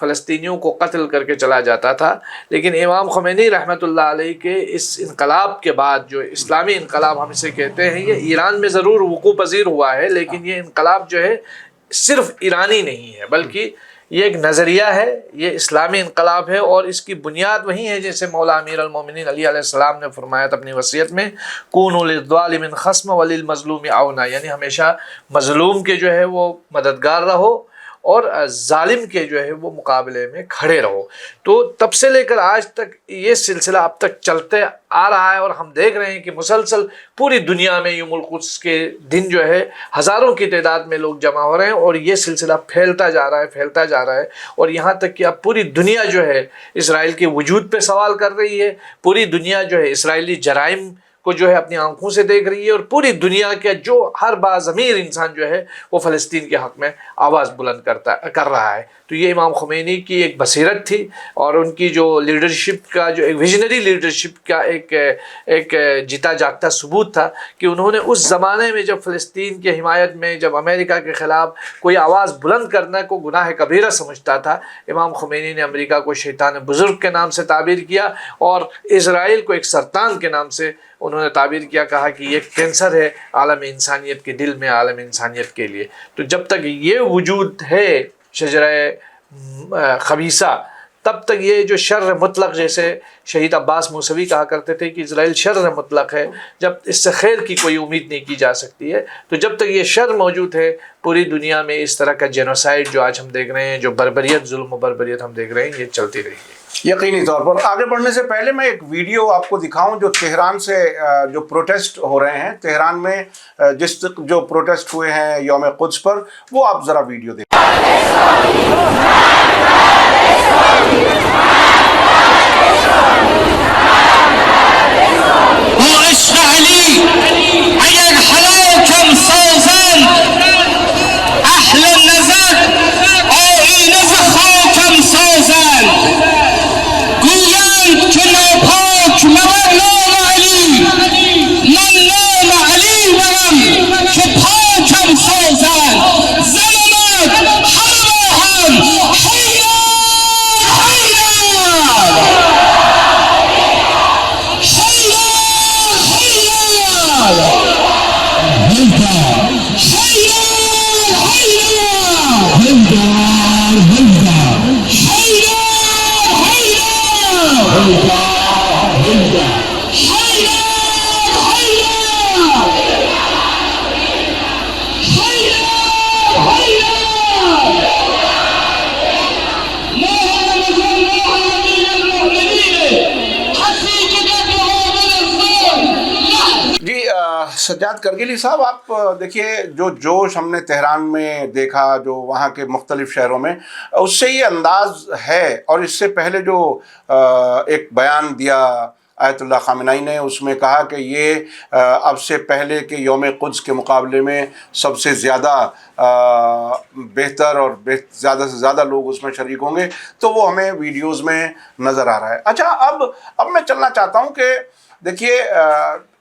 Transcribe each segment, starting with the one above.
فلسطینیوں کو قتل کر کے چلا جاتا تھا، لیکن امام خمینی رحمۃ اللہ علیہ کے اس انقلاب کے بعد، جو اسلامی انقلاب ہم اسے کہتے ہیں، یہ ایران میں ضرور وقوع پذیر ہوا ہے، لیکن یہ انقلاب جو ہے صرف ایرانی نہیں ہے، بلکہ یہ ایک نظریہ ہے، یہ اسلامی انقلاب ہے، اور اس کی بنیاد وہی ہے جیسے مولا امیر المومنین علی علیہ السلام نے فرمایا تھا اپنی وصیت میں، کونوا للظالم خصما وللمظلوم عونا، یعنی ہمیشہ مظلوم کے جو ہے وہ مددگار رہو اور ظالم کے جو ہے وہ مقابلے میں کھڑے رہو۔ تو تب سے لے کر آج تک یہ سلسلہ اب تک چلتے آ رہا ہے، اور ہم دیکھ رہے ہیں کہ مسلسل پوری دنیا میں یوم القدس کے دن جو ہے ہزاروں کی تعداد میں لوگ جمع ہو رہے ہیں، اور یہ سلسلہ پھیلتا جا رہا ہے، اور یہاں تک کہ اب پوری دنیا جو ہے اسرائیل کے وجود پہ سوال کر رہی ہے، پوری دنیا جو ہے اسرائیلی جرائم کو جو ہے اپنی آنکھوں سے دیکھ رہی ہے، اور پوری دنیا کے جو ہر باضمیر انسان جو ہے وہ فلسطین کے حق میں آواز بلند کر رہا ہے۔ تو یہ امام خمینی کی ایک بصیرت تھی، اور ان کی جو لیڈرشپ کا، جو ایک ویژنری لیڈرشپ کا ایک جیتا جاگتا ثبوت تھا کہ انہوں نے اس زمانے میں جب فلسطین کی حمایت میں، جب امریکہ کے خلاف کوئی آواز بلند کرنا کو گناہ کبیرہ سمجھتا تھا، امام خمینی نے امریکہ کو شیطان بزرگ کے نام سے تعبیر کیا، اور اسرائیل کو ایک سرطان کے نام سے انہوں نے تعبیر کیا، کہا کہ یہ کینسر ہے عالم انسانیت کے دل میں، عالم انسانیت کے لیے۔ تو جب تک یہ وجود ہے شجرہ خبیثہ، تب تک یہ جو شر مطلق، جیسے شہید عباس موسوی کہا کرتے تھے کہ اسرائیل شر مطلق ہے، جب اس سے خیر کی کوئی امید نہیں کی جا سکتی ہے، تو جب تک یہ شر موجود ہے پوری دنیا میں اس طرح کا جینوسائیڈ جو آج ہم دیکھ رہے ہیں، جو بربریت، ظلم و بربریت ہم دیکھ رہے ہیں، یہ چلتی رہی ہے۔ یقینی طور پر آگے بڑھنے سے پہلے میں ایک ویڈیو آپ کو دکھاؤں جو تہران سے جو پروٹیسٹ ہو رہے ہیں، تہران میں جو پروٹیسٹ ہوئے ہیں یوم قدس پر، وہ آپ ذرا ویڈیو دیکھیں۔ سجاد کرگلی صاحب، آپ دیکھیے جو جوش ہم نے تہران میں دیکھا، جو وہاں کے مختلف شہروں میں، اس سے یہ انداز ہے، اور اس سے پہلے جو ایک بیان دیا آیت اللہ خامنائی نے، اس میں کہا کہ یہ اب سے پہلے کے یوم قدس کے مقابلے میں سب سے زیادہ بہتر اور زیادہ سے زیادہ لوگ اس میں شریک ہوں گے، تو وہ ہمیں ویڈیوز میں نظر آ رہا ہے۔ اچھا، اب میں چلنا چاہتا ہوں کہ دیکھیے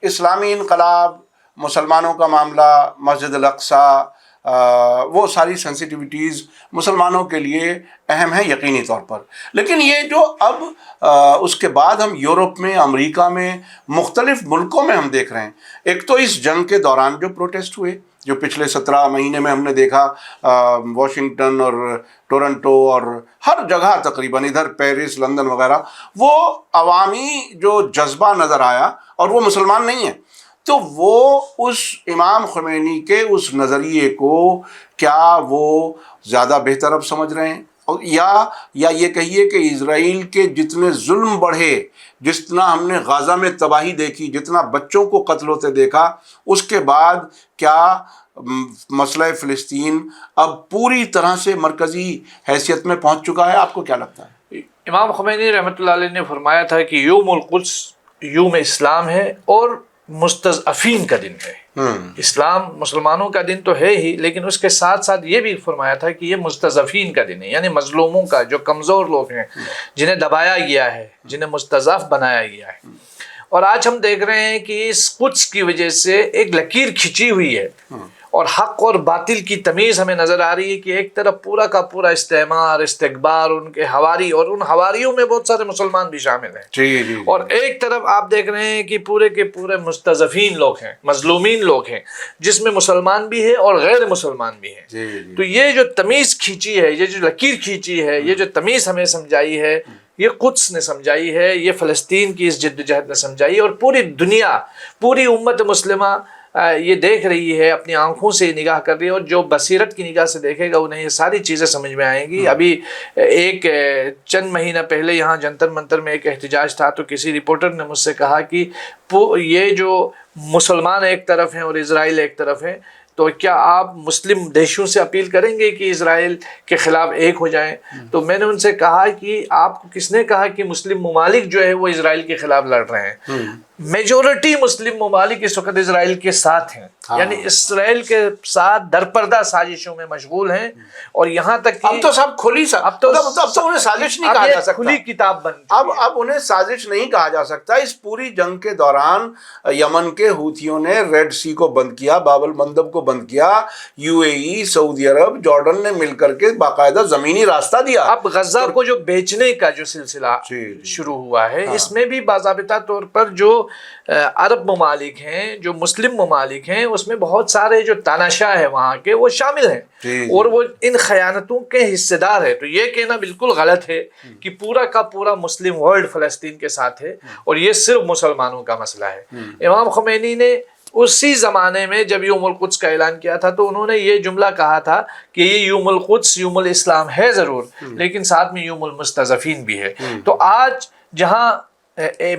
اسلامی انقلاب، مسلمانوں کا معاملہ، مسجد الاقصیٰ، وہ ساری سینسیٹیوٹیز مسلمانوں کے لیے اہم ہے یقینی طور پر، لیکن یہ جو اب اس کے بعد ہم یورپ میں، امریکہ میں، مختلف ملکوں میں ہم دیکھ رہے ہیں، ایک تو اس جنگ کے دوران جو پروٹیسٹ ہوئے، جو پچھلے 17 مہینے میں ہم نے دیکھا، واشنگٹن اور ٹورنٹو اور ہر جگہ تقریباً، ادھر پیرس، لندن وغیرہ، وہ عوامی جو جذبہ نظر آیا، اور وہ مسلمان نہیں ہیں، تو وہ اس امام خمینی کے اس نظریے کو کیا وہ زیادہ بہتر اب سمجھ رہے ہیں، یا یہ کہیے کہ اسرائیل کے جتنے ظلم بڑھے، جتنا ہم نے غزہ میں تباہی دیکھی، جتنا بچوں کو قتل ہوتے دیکھا، اس کے بعد کیا مسئلہ فلسطین اب پوری طرح سے مرکزی حیثیت میں پہنچ چکا ہے؟ آپ کو کیا لگتا ہے؟ امام خمینی رحمۃ اللہ علیہ نے فرمایا تھا کہ یوم القدس یوم اسلام ہے اور مستضعفین کا دن ہے۔ اسلام مسلمانوں کا دن تو ہے ہی، لیکن اس کے ساتھ ساتھ یہ بھی فرمایا تھا کہ یہ مستضعفین کا دن ہے، یعنی مظلوموں کا، جو کمزور لوگ ہیں، جنہیں دبایا گیا ہے، جنہیں مستضعف بنایا گیا ہے۔ اور آج ہم دیکھ رہے ہیں کہ اس قدس کی وجہ سے ایک لکیر کھینچی ہوئی ہے، اور حق اور باطل کی تمیز ہمیں نظر آ رہی ہے کہ ایک طرف پورا کا پورا استعمار، استکبار، ان کے حواری، اور ان حواریوں میں بہت سارے مسلمان بھی شامل ہیں، جی اور ایک طرف آپ دیکھ رہے ہیں کہ پورے کے پورے مستضعفین لوگ ہیں، مظلومین لوگ ہیں، جس میں مسلمان بھی ہیں اور غیر مسلمان بھی ہیں۔ تو یہ جو تمیز کھینچی ہے، یہ جو لکیر کھینچی ہے، یہ جو تمیز ہمیں سمجھائی ہے، یہ قدس نے سمجھائی ہے، یہ فلسطین کی اس جدوجہد نے سمجھائی ہے، اور پوری دنیا، پوری امت مسلمہ یہ دیکھ رہی ہے، اپنی آنکھوں سے نگاہ کر رہی ہے، اور جو بصیرت کی نگاہ سے دیکھے گا انہیں یہ ساری چیزیں سمجھ میں آئیں گی۔ ابھی ایک چند مہینہ پہلے یہاں جنتر منتر میں ایک احتجاج تھا، تو کسی رپورٹر نے مجھ سے کہا کہ یہ جو مسلمان ایک طرف ہیں اور اسرائیل ایک طرف ہیں، تو کیا آپ مسلم دیشوں سے اپیل کریں گے کہ اسرائیل کے خلاف ایک ہو جائیں؟ تو میں نے ان سے کہا کہ آپ کو کس نے کہا کہ مسلم ممالک جو ہے وہ اسرائیل کے خلاف لڑ رہے ہیں؟ میجورٹی مسلم ممالک اس وقت اسرائیل کے ساتھ ہیں، یعنی اسرائیل کے ساتھ درپردہ سازشوں میں مشغول ہیں، اور یہاں تک کہ اب تو سب کھلی اب تو انہیں سازش نہیں کہا جا سکتا، کھلی کتاب بن اب انہیں سازش نہیں کہا جا سکتا۔ اس پوری جنگ کے دوران یمن کے حوثیوں نے ریڈ سی کو بند کیا، باب المندب کو بند کیا، you a E, Saudi Arab, Jordan نے مل کر کے باقاعدہ زمینی راستہ دیا۔ اب غزہ کو جو بیچنے کا جو سلسلہ شروع ہوا ہے، اس میں بھی باضابطہ طور پر جو عرب ممالک ہیں، جو مسلم ممالک ہیں، اس میں بہت سارے جو تاناشاہ ہیں وہاں کے وہ شامل ہیں، اور وہ ان خیانتوں کے حصے دار ہے۔ تو یہ کہنا بالکل غلط ہے کہ پورا کا پورا مسلم ورلڈ فلسطین کے ساتھ ہے اور یہ صرف مسلمانوں کا مسئلہ ہے۔ امام خمینی نے اسی زمانے میں جب یوم القدس کا اعلان کیا تھا تو انہوں نے یہ جملہ کہا تھا کہ یہ یوم القدس یوم الاسلام ہے ضرور، لیکن ساتھ میں یوم المستضعفین بھی ہے۔ تو آج جہاں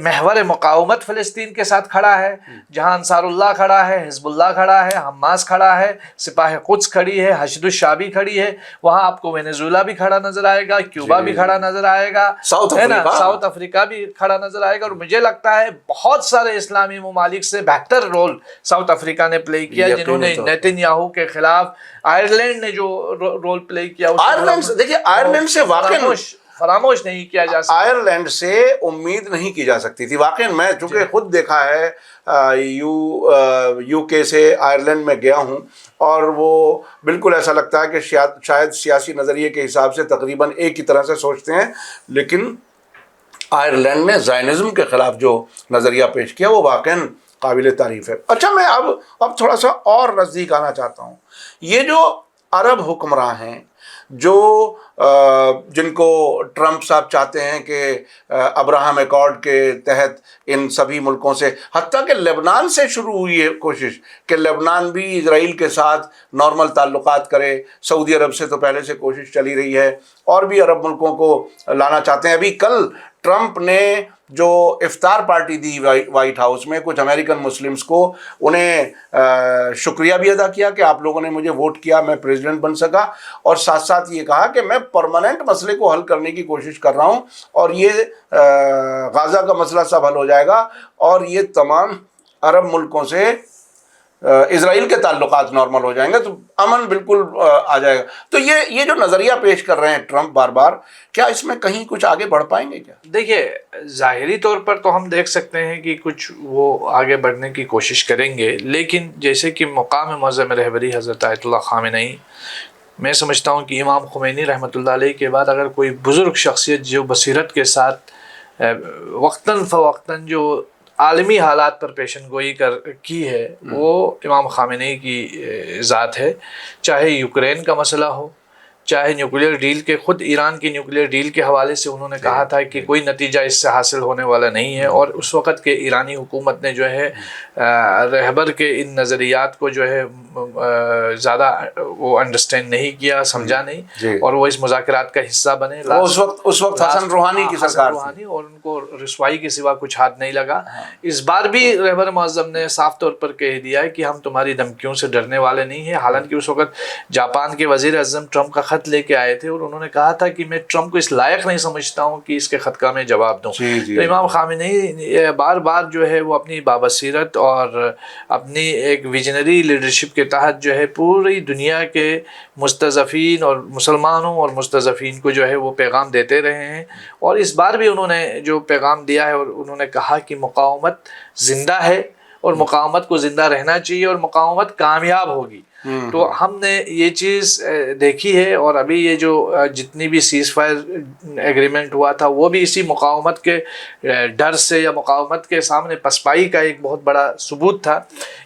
محور مقاومت فلسطین کے ساتھ کھڑا ہے، جہاں انصار اللہ کھڑا ہے، حزب اللہ کھڑا ہے، حماس کھڑا ہے، سپاہ قدس کھڑی ہے، حشد الشعبی کھڑی ہے، وہاں آپ کو وینزویلا بھی کھڑا نظر آئے گا، کیوبا بھی کھڑا نظر آئے گا، ساؤتھ افریقہ بھی کھڑا نظر آئے گا، اور مجھے لگتا ہے بہت سارے اسلامی ممالک سے بہتر رول ساؤتھ افریقہ نے پلے کیا، جنہوں نے نیتن یاہو کے خلاف، آئرلینڈ نے جو رول پلے کیا، دیکھیے آئرلینڈ سے واقعی فراموش نہیں کیا جا سکتا، آئرلینڈ سے امید نہیں کی جا سکتی تھی۔ واقعی میں چونکہ خود دیکھا ہے، یو کے سے آئرلینڈ میں گیا ہوں، اور وہ بالکل ایسا لگتا ہے کہ شاید سیاسی نظریے کے حساب سے تقریباً ایک ہی طرح سے سوچتے ہیں، لیکن آئرلینڈ نے زائنزم کے خلاف جو نظریہ پیش کیا وہ واقعاً قابل تعریف ہے۔ اچھا، میں اب تھوڑا سا اور نزدیک آنا چاہتا ہوں۔ یہ جو عرب حکمراں ہیں، جو جن کو ٹرمپ صاحب چاہتے ہیں کہ ابراہم ایکارڈ کے تحت ان سبھی ملکوں سے، حتیٰ کہ لبنان سے شروع ہوئی ہے کوشش کہ لبنان بھی اسرائیل کے ساتھ نارمل تعلقات کرے، سعودی عرب سے تو پہلے سے کوشش چلی رہی ہے، اور بھی عرب ملکوں کو لانا چاہتے ہیں۔ ابھی کل ٹرمپ نے جو افطار پارٹی دی وائٹ ہاؤس میں کچھ امریکن مسلمز کو، انہیں شکریہ بھی ادا کیا کہ آپ لوگوں نے مجھے ووٹ کیا، میں پریزیڈنٹ بن سکا، اور ساتھ ساتھ یہ کہا کہ میں پرماننٹ مسئلے کو حل کرنے کی کوشش کر رہا ہوں، اور یہ غزہ کا مسئلہ سب حل ہو جائے گا، اور یہ تمام عرب ملکوں سے اسرائیل کے تعلقات نارمل ہو جائیں گے، تو امن بالکل آ جائے گا۔ تو یہ جو نظریہ پیش کر رہے ہیں ٹرمپ بار بار، کیا اس میں کہیں کچھ آگے بڑھ پائیں گے کیا؟ دیکھیے، ظاہری طور پر تو ہم دیکھ سکتے ہیں کہ کچھ وہ آگے بڑھنے کی کوشش کریں گے، لیکن جیسے کہ مقام معظم رہبری حضرت آیت اللہ خامنئی، میں سمجھتا ہوں کہ امام خمینی رحمۃ اللہ علیہ کے بعد اگر کوئی بزرگ شخصیت جو بصیرت کے ساتھ وقتاً فوقتاً جو عالمی حالات پر پیشن گوئی کی ہے، وہ امام خامنئی کی ذات ہے۔ چاہے یوکرین کا مسئلہ ہو، چاہے نیوکلیر ڈیل کے، خود ایران کی نیوکلیر ڈیل کے حوالے سے انہوں نے کہا تھا کہ کوئی نتیجہ اس سے حاصل ہونے والا نہیں ہے، اور اس وقت کے ایرانی حکومت نے جو ہے رہبر کے ان نظریات کو جو ہے زیادہ وہ انڈرسٹینڈ نہیں کیا، سمجھا نہیں، اور وہ اس مذاکرات کا حصہ بنے۔ اس وقت حسن روحانی کی سرکار تھی، اور ان کو رسوائی کے سوا کچھ ہاتھ نہیں لگا۔ اس بار بھی رہبر معظم نے صاف طور پر کہہ دیا ہے کہ ہم تمہاری دھمکیوں سے ڈرنے والے نہیں ہیں، حالانکہ اس وقت جاپان کے وزیر اعظم ٹرمپ کا خط لے کے آئے تھے، اور انہوں نے کہا تھا کہ میں ٹرمپ کو اس لائق نہیں سمجھتا ہوں کہ اس کے خط کا میں جواب دوں۔ تو امام خامنئی بار بار جو ہے وہ اپنی بابصیرت اور اپنی ایک ویژنری لیڈرشپ کے تحت جو ہے پوری دنیا کے مستضعفین اور مسلمانوں اور مستضعفین کو جو ہے وہ پیغام دیتے رہے ہیں، اور اس بار بھی انہوں نے جو پیغام دیا ہے، اور انہوں نے کہا کہ مقاومت زندہ ہے، اور مقاومت کو زندہ رہنا چاہیے، اور مقاومت کامیاب ہوگی۔ تو ہم نے یہ چیز دیکھی ہے، اور ابھی یہ جو جتنی بھی سیز فائر ایگریمنٹ ہوا تھا وہ بھی اسی مقاومت کے ڈر سے یا مقاومت کے سامنے پسپائی کا ایک بہت بڑا ثبوت تھا۔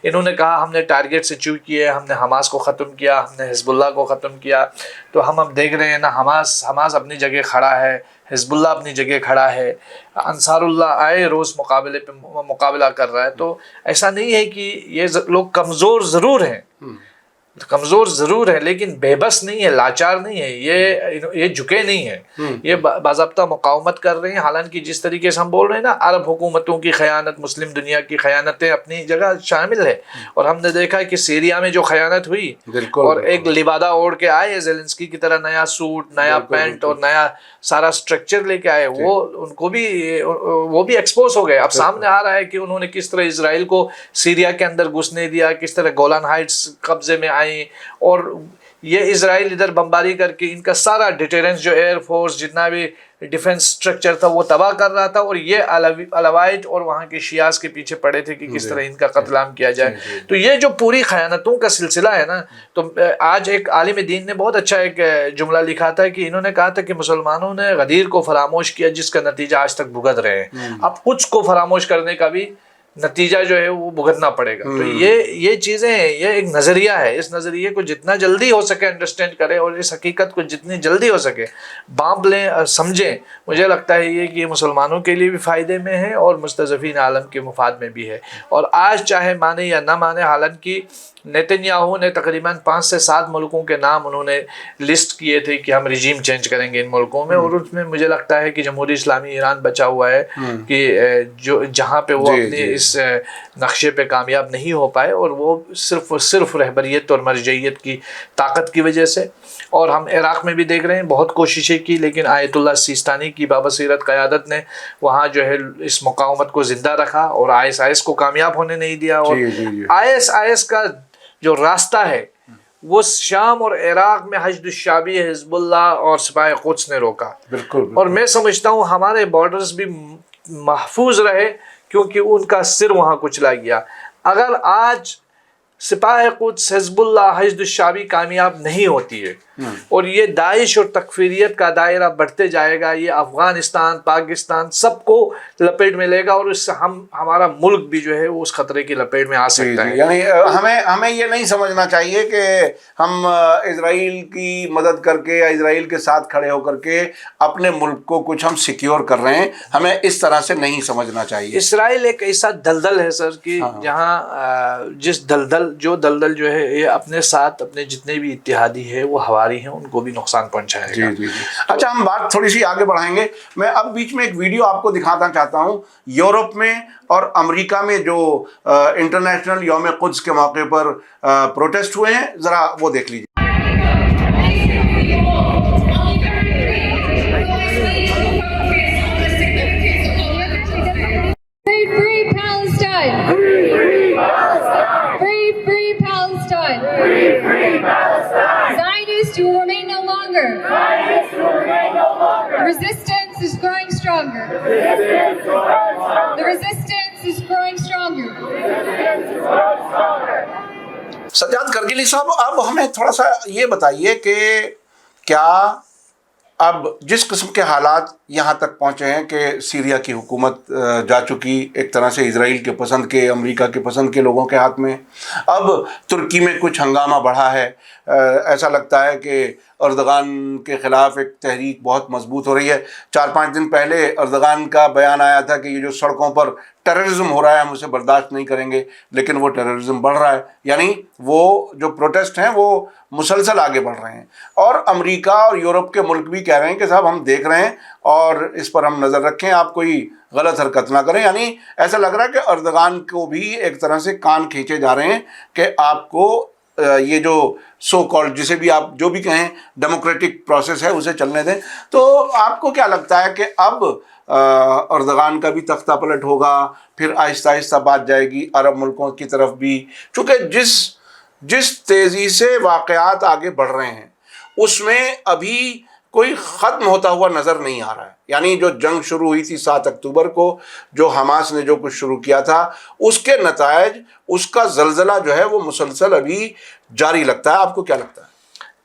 انہوں نے کہا ہم نے ٹارگیٹ سے اچیو کیے، ہم نے حماس کو ختم کیا، ہم نے حزب اللہ کو ختم کیا۔ تو ہم اب دیکھ رہے ہیں نا، حماس اپنی جگہ کھڑا ہے، حزب اللہ اپنی جگہ کھڑا ہے، انصار اللہ آئے روز مقابلے پہ مقابلہ کر رہا ہے۔ تو ایسا نہیں ہے کہ یہ لوگ کمزور ضرور ہیں، کمزور ضرور ہے، لیکن بے بس نہیں ہے، لاچار نہیں ہے، یہ جھکے نہیں ہیں، یہ باضابطہ مقاومت کر رہے ہیں۔ حالانکہ جس طریقے سے ہم بول رہے ہیں نا، عرب حکومتوں کی خیانت، مسلم دنیا کی خیانتیں اپنی جگہ شامل ہے، اور ہم نے دیکھا کہ سیریا میں جو خیانت ہوئی، بالکل، اور ایک لبادہ اوڑھ کے آئے زیلنسکی کی طرح، نیا سوٹ، نیا پینٹ اور نیا سارا سٹرکچر لے کے آئے، وہ بھی ایکسپوز ہو گئے۔ اب سامنے آ رہا ہے کہ انہوں نے کس طرح اسرائیل کو سیریا کے اندر گھسنے دیا، کس طرح گولان ہائٹس قبضے میں آئیں، اور یہ اسرائیل ادھر بمباری کر کے ان کا سارا ڈیٹرنس، جو ایئر فورس جتنا بھی ڈیفنس سٹرکچر تھا وہ تباہ کر رہا تھا، اور یہ علوائٹ اور وہاں کے شیعاز کے پیچھے پڑے تھے کہ کس طرح ان کا قتل عام کیا جائے۔ تو یہ جو پوری خیانتوں کا سلسلہ ہے نا، تو آج ایک عالم دین نے بہت اچھا ایک جملہ لکھا تھا کہ انہوں نے کہا تھا کہ مسلمانوں نے غدیر کو فراموش کیا جس کا نتیجہ آج تک بھگت رہے ہیں، اب کچھ کو فراموش کرنے کا بھی نتیجہ جو ہے وہ بھگتنا پڑے گا۔ تو یہ چیزیں ہیں، یہ ایک نظریہ ہے، اس نظریے کو جتنا جلدی ہو سکے انڈرسٹینڈ کریں، اور اس حقیقت کو جتنی جلدی ہو سکے بانپ لیں، سمجھیں۔ مجھے لگتا ہے یہ کہ یہ مسلمانوں کے لیے بھی فائدے میں ہے اور مستضعفین عالم کے مفاد میں بھی ہے۔ اور آج چاہے مانے یا نہ مانے، حالانکہ نیتن یاہو نے تقریباً 5 سے 7 ملکوں کے نام انہوں نے لسٹ کیے تھے کہ ہم رجیم چینج کریں گے ان ملکوں میں، اور اس میں مجھے لگتا ہے کہ جمہوریہ اسلامی ایران بچا ہوا ہے کہ جہاں پہ وہ اپنے اس نقشے پہ کامیاب نہیں ہو پائے، اور وہ صرف رہبریت اور مرجعیت کی طاقت کی وجہ سے۔ اور ہم عراق میں بھی دیکھ رہے ہیں بہت کوششیں کی، لیکن آیت اللہ سیستانی کی بابصیرت قیادت نے وہاں جو ہے اس مقاومت کو زندہ رکھا، اور IS کو کامیاب ہونے نہیں دیا۔ اور IS کا جو راستہ ہے وہ شام اور عراق میں حشد الشعبی، حزب اللہ اور سپاہ قدس نے روکا۔ بالکل، اور میں سمجھتا ہوں ہمارے بارڈرز بھی محفوظ رہے، کیونکہ ان کا سر وہاں کچلا گیا۔ اگر آج سپاہ قدس، حزب اللہ، حشد الشعبی کامیاب نہیں ہوتی ہے، اور یہ داعش اور تکفیریت کا دائرہ بڑھتے جائے گا، یہ افغانستان، پاکستان سب کو لپیٹ میں لے گا، اور اس سے ہمارا ملک بھی جو ہے وہ اس خطرے کی لپیٹ میں آ سکتا ہے۔ یعنی ہمیں یہ نہیں سمجھنا چاہیے کہ ہم اسرائیل کی مدد کر کے یا اسرائیل کے ساتھ کھڑے ہو کر کے اپنے ملک کو کچھ ہم سیکیور کر رہے ہیں، ہمیں اس طرح سے نہیں سمجھنا چاہیے۔ اسرائیل ایک ایسا دلدل ہے سر کہ جہاں جس دلدل جو ہے یہ اپنے ساتھ اپنے جتنے بھی اتحادی ہے وہ ہواری ہیں ان کو بھی نقصان پہنچائے گا۔ جی۔ اچھا، ہم بات تھوڑی سی آگے بڑھائیں گے۔ میں اب بیچ میں ایک ویڈیو آپ کو دکھانا چاہتا ہوں۔ یورپ میں اور امریکہ میں جو انٹرنیشنل یوم قدس کے موقع پر پروٹیسٹ ہوئے ہیں، ذرا وہ دیکھ لیجیے۔ Zionists will remain no longer. Resistance is growing stronger. The resistance is growing stronger. Sajjad کرگلی صاحب، اب ہمیں تھوڑا سا یہ بتائیے کہ کیا اب جس قسم کے حالات یہاں تک پہنچے ہیں کہ سیریا کی حکومت جا چکی ایک طرح سے اسرائیل کے پسند کے، امریکہ کے پسند کے لوگوں کے ہاتھ میں، اب ترکی میں کچھ ہنگامہ بڑھا ہے، ایسا لگتا ہے کہ اردغان کے خلاف ایک تحریک بہت مضبوط ہو رہی ہے۔ 4-5 دن پہلے اردغان کا بیان آیا تھا کہ یہ جو سڑکوں پر ٹیررزم ہو رہا ہے ہم اسے برداشت نہیں کریں گے، لیکن وہ ٹیررزم بڑھ رہا ہے، یعنی وہ جو پروٹیسٹ ہیں وہ مسلسل آگے بڑھ رہے ہیں، اور امریکہ اور یورپ کے ملک بھی کہہ رہے ہیں کہ صاحب ہم دیکھ رہے ہیں اور اس پر ہم نظر رکھیں، آپ کوئی غلط حرکت نہ کریں۔ یعنی ایسا لگ رہا ہے کہ اردغان کو بھی ایک طرح سے کان کھینچے جا رہے ہیں کہ آپ کو یہ جو سو کالڈ، جسے بھی آپ جو بھی کہیں ڈیموکریٹک پروسیس ہے اسے چلنے دیں۔ تو آپ کو کیا لگتا ہے کہ اب اردغان کا بھی تختہ پلٹ ہوگا، پھر آہستہ آہستہ بات جائے گی عرب ملکوں کی طرف بھی؟ چونکہ جس تیزی سے واقعات آگے بڑھ رہے ہیں اس میں ابھی کوئی ختم ہوتا ہوا نظر نہیں آ رہا ہے. یعنی جو جنگ شروع ہوئی تھی 7 اکتوبر کو، جو حماس نے جو کچھ شروع کیا تھا، اس کے نتائج، اس کا زلزلہ جو ہے وہ مسلسل ابھی جاری لگتا ہے. آپ کو کیا لگتا ہے؟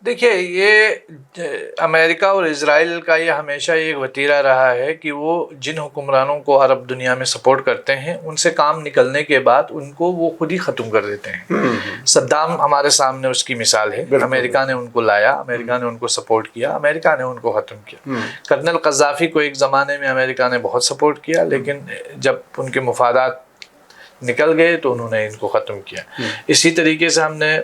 دیکھیے، یہ امریکہ اور اسرائیل کا یہ ہمیشہ ایک وتیرہ رہا ہے کہ وہ جن حکمرانوں کو عرب دنیا میں سپورٹ کرتے ہیں ان سے کام نکلنے کے بعد ان کو وہ خود ہی ختم کر دیتے ہیں. صدام ہمارے سامنے اس کی مثال ہے. امریکہ نے ان کو لایا، امریکہ نے ان کو سپورٹ کیا، امریکہ نے ان کو ختم کیا. کرنل قذافی کو ایک زمانے میں امریکہ نے بہت سپورٹ کیا، لیکن جب ان کے مفادات نکل گئے تو انہوں نے ان کو ختم کیا. اسی طریقے سے ہم نے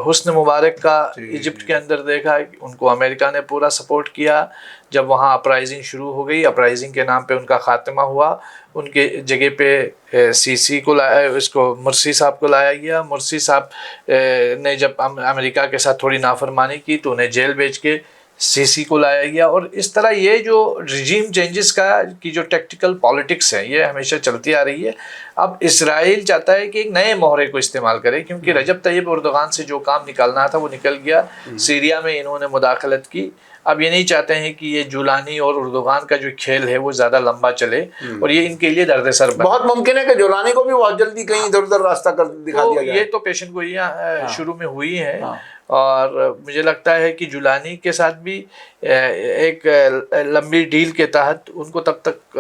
حسن مبارک کا ایجپٹ کے اندر دیکھا، ان کو امریکہ نے پورا سپورٹ کیا. جب وہاں اپرائزنگ شروع ہو گئی، اپرائزنگ کے نام پہ ان کا خاتمہ ہوا. ان کے جگہ پہ سی کو لایا، اس کو مرسی صاحب کو لایا گیا. مرسی صاحب نے جب امریکہ کے ساتھ تھوڑی نافرمانی کی تو انہیں جیل بھیج کے سی کو لایا گیا. اور اس طرح یہ جو رجیم چینجز کی جو ٹیکٹیکل پالیٹکس ہے یہ ہمیشہ چلتی آ رہی ہے. اب اسرائیل چاہتا ہے کہ ایک نئے محرے کو استعمال کرے، کیونکہ رجب طیب اردوغان سے جو کام نکالنا تھا وہ نکل گیا. سیریا میں انہوں نے مداخلت کی. اب یہ نہیں چاہتے ہیں کہ یہ جولانی اور اردوغان کا جو کھیل ہے وہ زیادہ لمبا چلے، اور یہ ان کے لیے درد سر بنے. بہت ممکن ہے کہ جولانی کو بھی بہت جلدی کہیں ادھر ادھر راستہ دکھا دیا جائے. یہ تو پیشن گوئیاں شروع میں ہوئی ہیں، اور مجھے لگتا ہے کہ جولانی کے ساتھ بھی ایک لمبی ڈیل کے تحت ان کو تب تک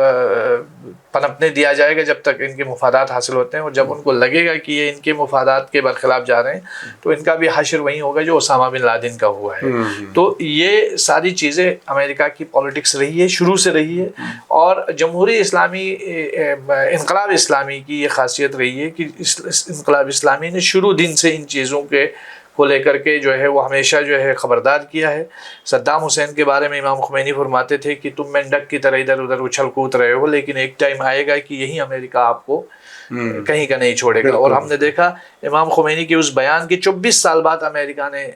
پنپنے دیا جائے گا جب تک ان کے مفادات حاصل ہوتے ہیں. اور جب ان کو لگے گا کہ یہ ان کے مفادات کے برخلاف جا رہے ہیں تو ان کا بھی حشر وہیں ہوگا جو اسامہ بن لادن کا ہوا ہے. تو یہ ساری چیزیں امریکہ کی پالیٹکس رہی ہے، شروع سے رہی ہے. اور جمہوری اسلامی انقلاب اسلامی کی یہ خاصیت رہی ہے کہ انقلاب اسلامی نے شروع دن سے ان چیزوں کو لے کر کے جو ہے وہ ہمیشہ جو ہے خبردار کیا ہے. صدام حسین کے بارے میں امام خمینی فرماتے تھے کہ تم مینڈک کی طرح ادھر ادھر اچھل کود رہے ہو، لیکن ایک ٹائم آئے گا کہ یہی امریکہ آپ کو کہیں کا نہیں چھوڑے گا. اور ہم نے دیکھا امام خمینی کے اس بیان کے 24 سال بعد امریکہ نے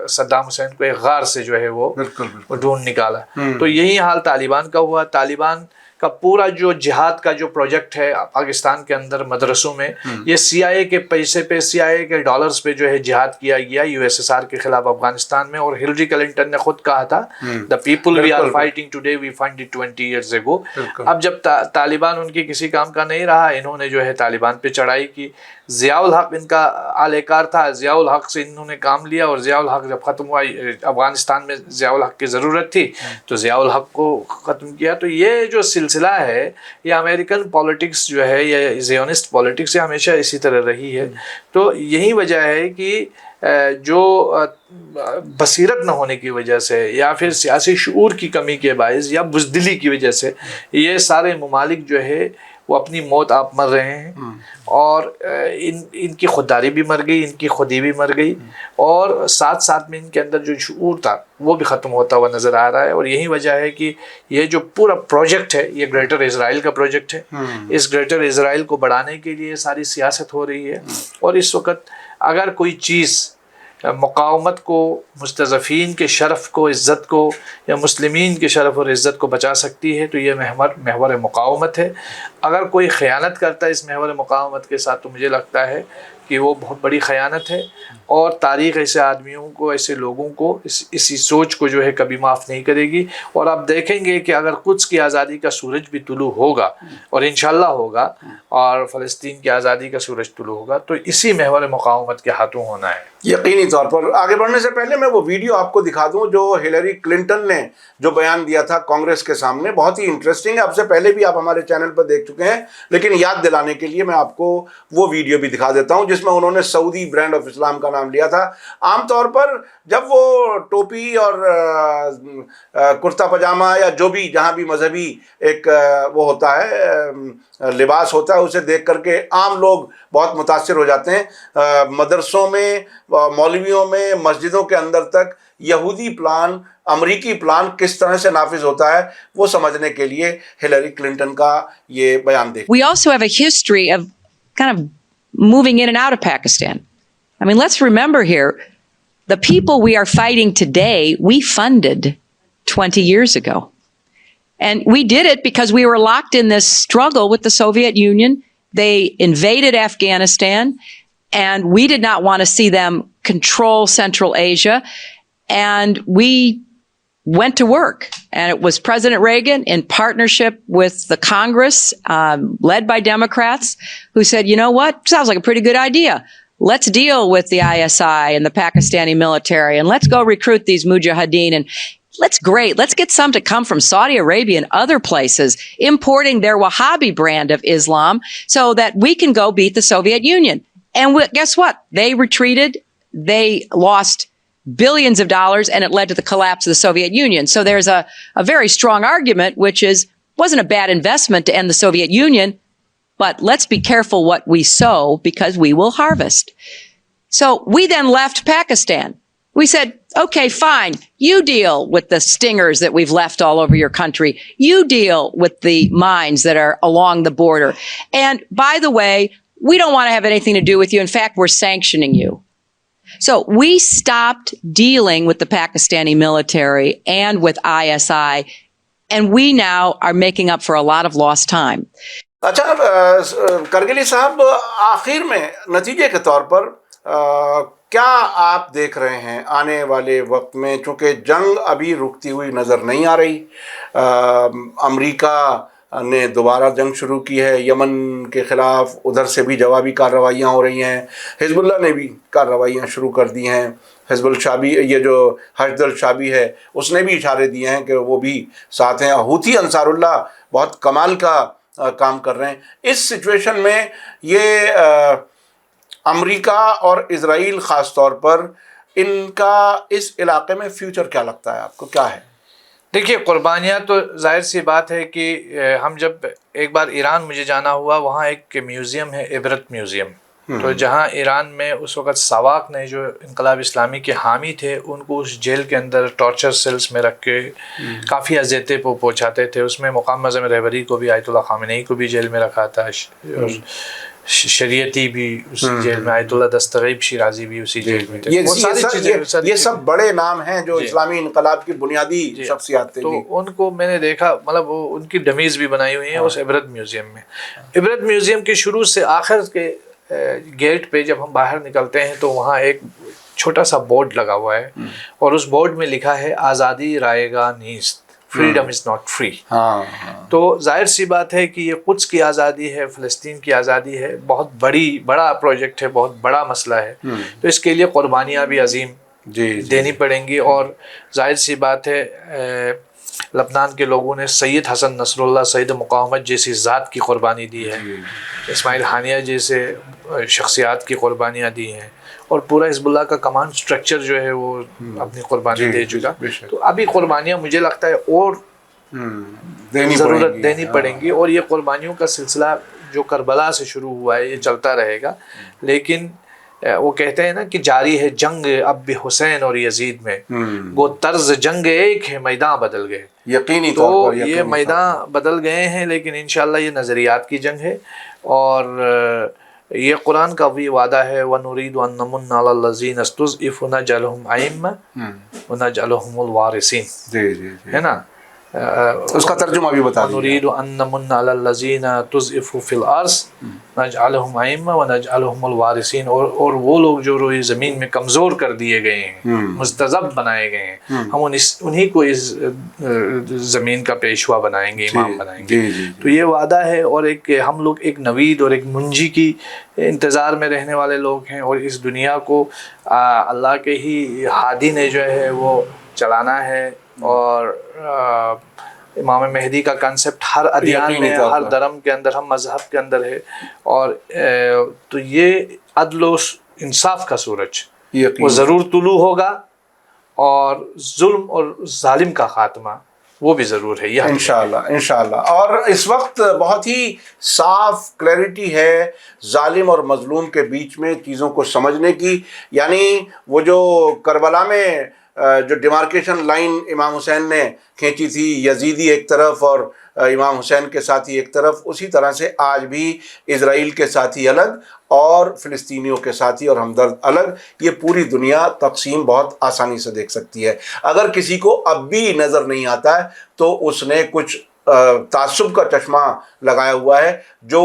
صدام حسین کو ایک غار سے جو ہے وہ ڈھونڈ نکالا. تو یہی حال طالبان کا ہوا. طالبان کا پورا جو جہاد کا جو پروجیکٹ ہے پاکستان کے اندر مدرسوں میں، یہ سی آئی اے کے پیسے پہ، سی آئی اے کے ڈالرز پہ جو ہے جہاد کیا گیا یو ایس ایس آر کے خلاف افغانستان میں. اور ہلری کلنٹن نے خود کہا تھا the people we are fighting today we find it 20 years ago. اب جب طالبان ان کی کسی کام کا نہیں رہا، انہوں نے جو ہے طالبان پہ چڑھائی کی. ضیاء الحق ان کا اعلی کار تھا، ضیاء الحق سے انہوں نے کام لیا. اور ضیاء الحق جب ختم ہوا، افغانستان میں ضیاء الحق کی ضرورت تھی تو ضیاء الحق کو ختم کیا. تو یہ جو سلسلہ ہے یہ امریکن پالیٹکس جو ہے، یہ زیونسٹ پالیٹکس ہے، ہمیشہ اسی طرح رہی ہے. تو یہی وجہ ہے کہ جو بصیرت نہ ہونے کی وجہ سے یا پھر سیاسی شعور کی کمی کے باعث یا بزدلی کی وجہ سے یہ سارے ممالک جو ہے وہ اپنی موت آپ مر رہے ہیں. اور ان کی خودداری بھی مر گئی، ان کی خودی بھی مر گئی، اور ساتھ ساتھ میں ان کے اندر جو شعور تھا وہ بھی ختم ہوتا ہوا نظر آ رہا ہے. اور یہی وجہ ہے کہ یہ جو پورا پروجیکٹ ہے یہ گریٹر اسرائیل کا پروجیکٹ ہے. اس گریٹر اسرائیل کو بڑھانے کے لیے ساری سیاست ہو رہی ہے. اور اس وقت اگر کوئی چیز مقاومت کو، مستضعفین کے شرف کو، عزت کو، یا مسلمین کے شرف اور عزت کو بچا سکتی ہے تو یہ محور مقاومت ہے. اگر کوئی خیانت کرتا ہے اس محور مقاومت کے ساتھ تو مجھے لگتا ہے کہ وہ بہت بڑی خیانت ہے. اور تاریخ ایسے آدمیوں کو، ایسے لوگوں کو اسی سوچ کو جو ہے کبھی معاف نہیں کرے گی. اور آپ دیکھیں گے کہ اگر قدس کی آزادی کا سورج بھی طلوع ہوگا، اور انشاءاللہ ہوگا، اور فلسطین کی آزادی کا سورج طلوع ہوگا تو اسی محور مقاومت کے ہاتھوں ہونا ہے. یقینی طور پر. آگے بڑھنے سے پہلے میں وہ ویڈیو آپ کو دکھا دوں جو ہیلری کلنٹن نے جو بیان دیا تھا کانگریس کے سامنے. بہت ہی انٹرسٹنگ ہے. اب سے پہلے بھی آپ ہمارے چینل پر دیکھ چکے ہیں، لیکن یاد دلانے کے لیے میں آپ کو وہ ویڈیو بھی دکھا دیتا ہوں جس میں انہوں نے سعودی برانڈ آف اسلام کا نام لیا تھا. عام طور پر جب وہ ٹوپی اور کرتا پاجامہ یا جو بھی جہاں بھی مذہبی ایک وہ ہوتا ہے لباس ہوتا ہے، اسے دیکھ کر کے عام لوگ بہت متاثر ہو جاتے ہیں. مدرسوں میں، مولویوں میں، مسجدوں کے اندر تک یہودی پلان، امریکی پلان کس طرح سے نافذ ہوتا ہے وہ سمجھنے کے لیے ہیلری کلنٹن کا یہ بیان دیکھیں. We also have a history of kind of moving in and out of Pakistan. I mean, let's remember here, the people we are fighting today, we funded 20 years ago. And we did it because we were locked in this struggle with the Soviet Union. They invaded Afghanistan, and we did not want to see them control Central Asia. And we went to work. And it was President Reagan in partnership with the Congress, led by Democrats, who said, you know what? Sounds like a pretty good idea. Let's deal with the ISI and the Pakistani military, and let's go recruit these mujahideen. And let's get some to come from Saudi Arabia and other places, importing their Wahhabi brand of Islam so that we can go beat the Soviet Union. And guess what? They retreated. They lost billions of dollars, and it led to the collapse of the Soviet Union. So there's a very strong argument, which wasn't a bad investment to end the Soviet Union, but let's be careful what we sow because we will harvest. So we then left Pakistan. We said, okay, fine. You deal with the stingers that we've left all over your country. You deal with the mines that are along the border. And by the way, we don't want to have anything to do with you. In fact, we're sanctioning you. So we stopped dealing with the Pakistani military and with ISI, and we now are making up for a lot of lost time. اچھا کرگلی صاحب، آخر میں نتیجے کے طور پر کیا آپ دیکھ رہے ہیں آنے والے وقت میں؟ چونکہ جنگ ابھی رکتی ہوئی نظر نہیں آ رہی، امریکہ نے دوبارہ جنگ شروع کی ہے یمن کے خلاف، ادھر سے بھی جوابی کارروائیاں ہو رہی ہیں، حزب اللہ نے بھی کارروائیاں شروع کر دی ہیں، حزب الشابی یہ جو حشد الشابی ہے اس نے بھی اشارے دیے ہیں کہ وہ بھی ساتھ ہیں، حوثی انصار اللہ بہت کمال کا کام کر رہے ہیں۔ اس سچویشن میں یہ امریکہ اور اسرائیل خاص طور پر ان کا اس علاقے میں فیوچر کیا لگتا ہے آپ کو، کیا ہے؟ دیکھیے، قربانیاں تو ظاہر سی بات ہے کہ ہم جب ایک بار ایران مجھے جانا ہوا، وہاں ایک میوزیم ہے، عبرت میوزیم، تو جہاں ایران میں اس وقت ساواک نے جو انقلاب اسلامی کے حامی تھے ان کو اس جیل کے اندر ٹارچر سیلز میں رکھ کے کافی اذیتیں پہنچاتے تھے۔ اس میں مقام اعظم رہبری کو بھی، آیت اللہ خامنئی کو بھی جیل میں رکھا تھا، اور شریعتی بھی اسی جیل میں، آیت اللہ دستغیب شیرازی بھی اسی جیل میں تھے۔ یہ سب بڑے نام ہیں جو اسلامی انقلاب کی بنیادی شخصیات تھے، تو ان کو میں نے دیکھا، مطلب ان کی ڈمیز بھی بنائی ہوئی ہیں اس عبرت میوزیم میں۔ عبرت میوزیم کے شروع سے آخر کے گیٹ پہ جب ہم باہر نکلتے ہیں تو وہاں ایک چھوٹا سا بورڈ لگا ہوا ہے، اور اس بورڈ میں لکھا ہے آزادی رائے گا نیست، فریڈم از ناٹ فری۔ تو ظاہر سی بات ہے کہ یہ قدس کی آزادی ہے، فلسطین کی آزادی ہے، بہت بڑا پروجیکٹ ہے، بہت بڑا مسئلہ ہے، تو اس کے لیے قربانیاں بھی عظیم دینی پڑیں گی۔ اور ظاہر سی بات ہے لبنان کے لوگوں نے سید حسن نصر اللہ، سید مقاومت جیسی ذات کی قربانی دی ہے، اسماعیل ہانیہ جیسے شخصیات کی قربانیاں دی ہیں، اور پورا حزب اللہ کا کمانڈ سٹرکچر جو ہے وہ اپنی قربانی دے چکا۔ تو ابھی قربانیاں مجھے لگتا ہے اور ضرورت دینی پڑیں گی، اور یہ قربانیوں کا سلسلہ جو کربلا سے شروع ہوا ہے یہ چلتا رہے گا۔ لیکن وہ کہتے ہیں نا کہ جاری ہے جنگ اب بھی حسین اور یزید میں، وہ طرز جنگ ایک ہے، میدان بدل گئے، یقینی تو طور پر یہ میدان بدل گئے ہیں، لیکن انشاءاللہ یہ نظریات کی جنگ ہے، اور یہ قرآن کا بھی وعدہ ہے وَنُرِيدُ أَن نَّمُنَّ عَلَى الَّذِينَ اسْتُضْعِفُوا وَنَجْعَلَهُمْ أَئِمَّةً وَنَجْعَلَهُمُ الْوَارِثِينَ، جی ہے نا؟ اس کا ترجمہ بھی بتا دیجیے۔ نريد أن نمن على الذين تضعفوا في الأرض نجعلهم أئمة ونجعلهم الوارثين، اور وہ لوگ جو روئی زمین میں کمزور کر دیے گئے ہیں، مستضعف بنائے گئے ہیں، ہم انہی کو اس زمین کا پیشوا بنائیں گے، امام بنائیں گے۔ تو یہ وعدہ ہے، اور ایک ہم لوگ ایک نوید اور ایک منجی کی انتظار میں رہنے والے لوگ ہیں، اور اس دنیا کو اللہ کے ہی ہادی نے جو ہے وہ چلانا ہے، اور امام مہدی کا کنسپٹ ہر ادیان میں، ہر دھرم کے اندر، ہر مذہب کے اندر ہے، اور تو یہ عدل و انصاف کا سورج وہ ضرور طلوع ہوگا، اور ظلم اور ظالم کا خاتمہ وہ بھی ضرور ہے، یہ انشاءاللہ۔ اور اس وقت بہت ہی صاف کلیئرٹی ہے ظالم اور مظلوم کے بیچ میں چیزوں کو سمجھنے کی، یعنی وہ جو کربلا میں جو ڈیمارکیشن لائن امام حسین نے کھینچی تھی، یزیدی ایک طرف اور امام حسین کے ساتھی ایک طرف، اسی طرح سے آج بھی اسرائیل کے ساتھی الگ اور فلسطینیوں کے ساتھی اور ہمدرد الگ، یہ پوری دنیا تقسیم بہت آسانی سے دیکھ سکتی ہے۔ اگر کسی کو اب بھی نظر نہیں آتا ہے تو اس نے کچھ تعصب کا چشمہ لگایا ہوا ہے، جو